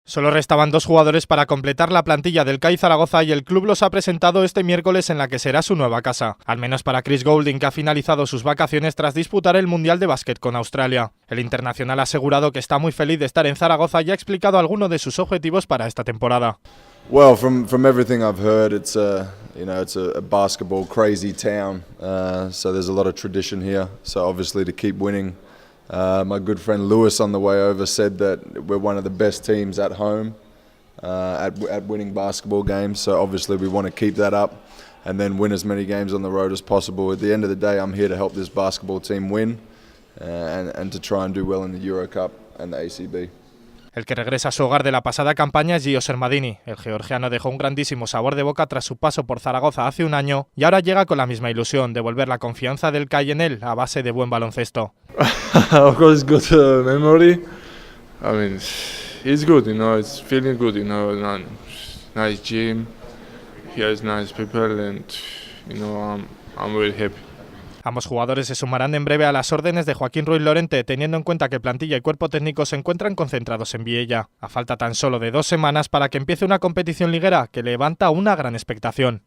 Solo restaban 2 jugadores para completar la plantilla del CAI Zaragoza y el club los ha presentado este miércoles en la que será su nueva casa. Al menos para Chris Goulding, que ha finalizado sus vacaciones tras disputar el Mundial de Básquet con Australia. El internacional ha asegurado que está muy feliz de estar en Zaragoza y ha explicado algunos de sus objetivos para esta temporada. Well, from everything I've heard, it's a basketball crazy town. So there's a lot of tradition here. So obviously to keep winning. My good friend Lewis on the way over said that we're one of the best teams at home at winning basketball games. So obviously we want to keep that up and then win as many games on the road as possible. At the end of the day, I'm here to help this basketball team win and to try and do well in the Euro Cup and the ACB. El que regresa a su hogar de la pasada campaña es Gio Sermadini. El georgiano dejó un grandísimo sabor de boca tras su paso por Zaragoza hace un año y ahora llega con la misma ilusión, devolver la confianza del CAI en él a base de buen baloncesto. Of course, good memory. I mean, it's good, it's feeling good, nice gym, here is nice people, and I'm very happy. Ambos jugadores se sumarán en breve a las órdenes de Joaquín Ruiz Lorente, teniendo en cuenta que plantilla y cuerpo técnico se encuentran concentrados en Viella. A falta tan solo de 2 semanas para que empiece una competición liguera que levanta una gran expectación.